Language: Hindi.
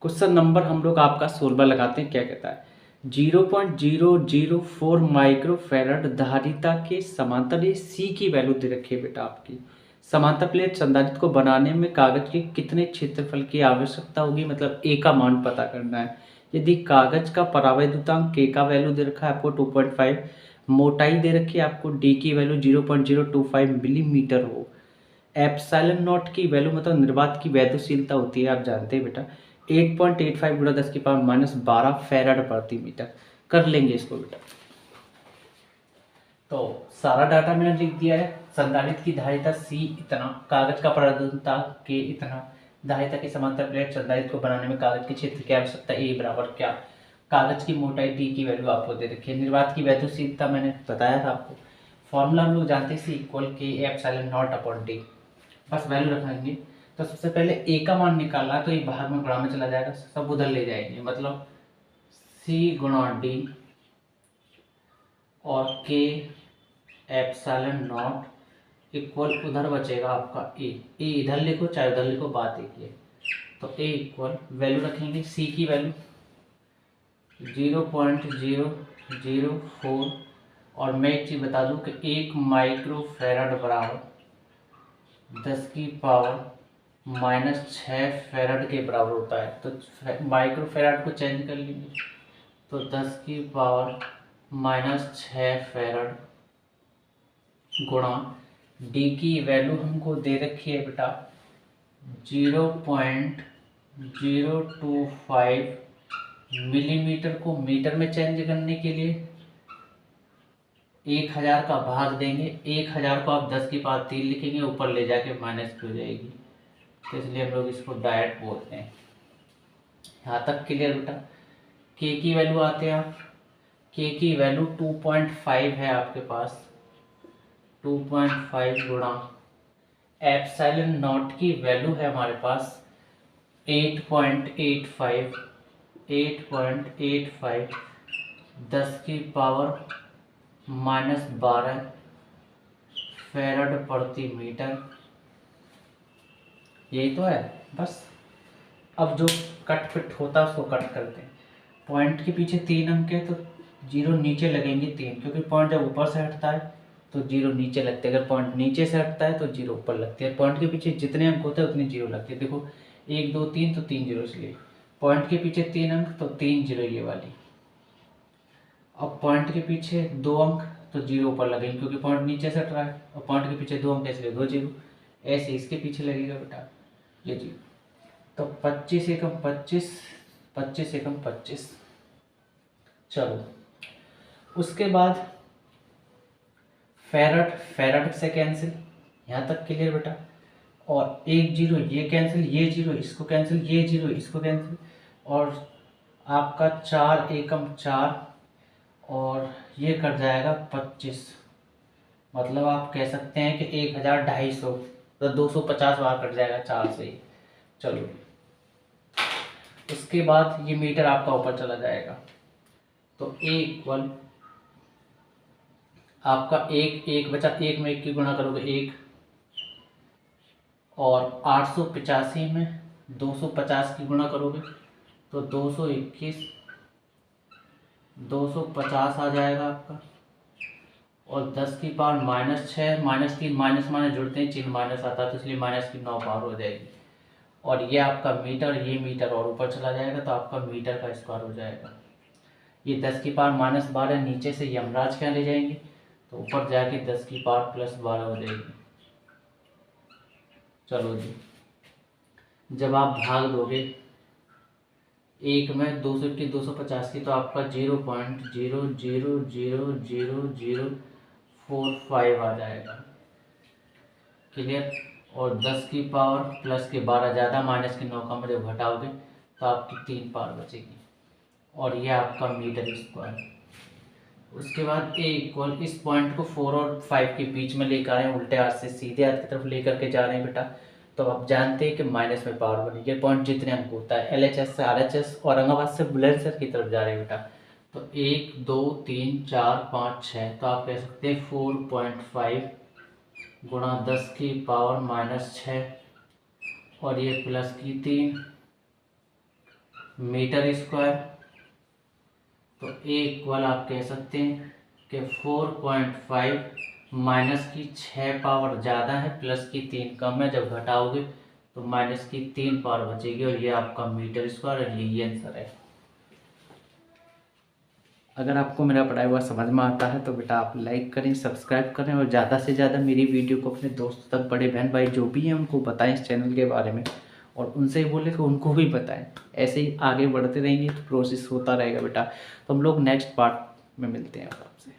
क्वेश्चन नंबर हम लोग आपका 16 लगाते हैं। क्या कहता है, 0.004 माइक्रोफैरड धारिता के समांतर ये सी की वैल्यू दे रखी है बेटा आपकी। समांतर प्लेट संधारित्र को बनाने में कागज के कितने क्षेत्रफल की आवश्यकता होगी, मतलब ए का मान पता करना है। यदि कागज का परावैद्युतांक के का वैल्यू दे रखा है आपको 2.5, मोटाई दे रखी है आपको डी की वैल्यू 0.025 मिलीमीटर हो, एप्सिलॉन नॉट की वैल्यू मतलब निर्वात की वैद्युशीलता होती है, आप जानते हैं बेटा 8.85 गुणा 10⁻12 फैराड प्रति मीटर। कर लेंगे इसको बेटा। तो सारा डाटा मैंने लिख दिया है। संधारित्र की धारिता सी इतना, कागज का परावैद्युतांक के इतना, धारिता के समांतर प्लेट संधारित्र को बनाने में कागज के क्षेत्र की आवश्यकता ए बराबर क्या, कागज की मोटाई डी की वैल्यू आपको दे रखी है, निर्वात की वैद्युशीलता मैंने बताया था आपको, फॉर्मूला हम लोग जानते हैं सी इक्वल के एप्सिलॉन नॉट अपॉन डी, बस वैल्यू रखेंगे। तो सबसे पहले ए का मान निकालना, तो ये बाहर में गुणा में चला जाएगा, सब उधर ले जाएंगे, मतलब सी गुणा डी और के एप्सिलॉन नॉट इक्वल उधर बचेगा आपका ए, ए इधर लिखो चाहे उधर लिखो, बात एक ही है। तो ए इक्वल वैल्यू रखेंगे सी की वैल्यू 0.004, और मैं एक चीज़ बता दूं कि 1 माइक्रोफैरड बराबर 10⁻⁻6 फैरड के बराबर होता है। तो माइक्रोफैरड को चेंज कर लेंगे, तो 10⁻⁻6 फैरड गुणा डी की वैल्यू हमको दे रखी है बेटा 0.025 मिलीमीटर, को मीटर में चेंज करने के लिए 1000 का भाग देंगे, 1000 को आप 10⁻3 लिखेंगे, ऊपर ले जाके माइनस हो जाएगी, तो इसलिए हम लोग इसको डायरेक्ट बोलते हैं। यहाँ तक क्लियर बेटा। के की वैल्यू आते हैं आप, के की वैल्यू 2.5 है आपके पास, 2.5 गुणा एप्सिलॉन नॉट की वैल्यू है हमारे पास 8.85, 8.85 10⁻⁻12 फैरड प्रति मीटर, यही तो है बस। अब जो कट फिट होता है उसको कट करते हैं। पॉइंट के पीछे 3 अंक है तो जीरो नीचे लगेंगे 3, क्योंकि पॉइंट जब ऊपर से हटता है तो जीरो नीचे लगते हैं, अगर पॉइंट नीचे से हटता है तो जीरो ऊपर लगती है। पॉइंट के पीछे जितने अंक होते हैं उतनी जीरो लगती है। देखो 1 2 3 तो 3 जीरो, इसलिए पॉइंट के पीछे 3 अंक तो 3 जीरो ये वाली। अब पॉइंट के पीछे 2 अंक तो जीरो ऊपर लगेंगे, क्योंकि पॉइंट नीचे से हट रहा है, और पॉइंट के पीछे 2 अंक इसलिए 2 जीरो, ऐसे इसके पीछे लगेगा बेटा ये जीरो। तो 25 एकम 25, 25 एकम 25। चलो उसके बाद फैरड, फैरड से कैंसिल, यहाँ तक क्लियर बेटा। और एक जीरो ये कैंसिल, ये जीरो इसको कैंसिल, ये जीरो इसको कैंसिल, और आपका 4 एकम 4, और ये कट जाएगा 25, मतलब आप कह सकते हैं कि 1250, तो 250 बार कट जाएगा 4 से ही। चलो उसके बाद ये मीटर आपका ऊपर चला जाएगा, तो ए इक्वल आपका एक बचा, एक में एक की गुणा करोगे 1, और 885 में 250 की गुणा करोगे तो 221, 250 आ जाएगा आपका, और 10⁻⁻6, -3 माइनस माइनस जुड़ते हैं, चिन्ह माइनस आता है तो इसलिए माइनस की 9 पावर हो जाएगी, और ये आपका मीटर, ये मीटर और ऊपर चला जाएगा तो आपका मीटर का स्क्वायर हो जाएगा। ये 10⁻−12 नीचे से यमराज क्या ले जाएंगे तो ऊपर जाके 10⁻+12 हो जाएगी। चलो जी, जब आप भाग दोगे एक में 200 की 250 की तो आपका 0.0000045 आ जाएगा, क्लियर। और 10 की पावर प्लस के 12 ज़्यादा, माइनस की 9 कम, जब घटाओगे तो आपकी 3 पावर बचेगी, और यह आपका मीटर स्क्वायर। उसके बाद ए इक्वल, इस पॉइंट को 4 और 5 के बीच में लेकर आए हैं, उल्टे हाथ से सीधे हाथ की तरफ लेकर के जा रहे हैं बेटा, तो आप जानते हैं कि माइनस में पावर बनी। ये पॉइंट जितने अंक होता है LHS से RHS, औरंगाबाद से बुलंदशहर की तरफ जा रहे हैं बेटा, तो 1 2 3 4 5 6, तो आप कह सकते हैं 4.5 गुणा 10⁻⁻6, और ये प्लस की 3, मीटर स्क्वायर। तो ए इक्वल आप कह सकते हैं कि 4.5 माइनस की 6 पावर ज़्यादा है, प्लस की 3 कम है। जब घटाओगे तो माइनस की 3 पावर बचेगी, और ये आपका मीटर स्क्वायर है। यही आंसर है। अगर आपको मेरा पढ़ाया हुआ समझ में आता है तो बेटा आप लाइक करें, सब्सक्राइब करें, और ज़्यादा से ज़्यादा मेरी वीडियो को अपने दोस्तों तक, बड़े बहन भाई जो भी हैं उनको बताएं इस चैनल के बारे में, और उनसे बोले कि उनको भी बताएं। ऐसे ही आगे बढ़ते रहेंगे तो प्रोसेस होता रहेगा बेटा। तो हम लोग नेक्स्ट पार्ट में मिलते हैं आपसे।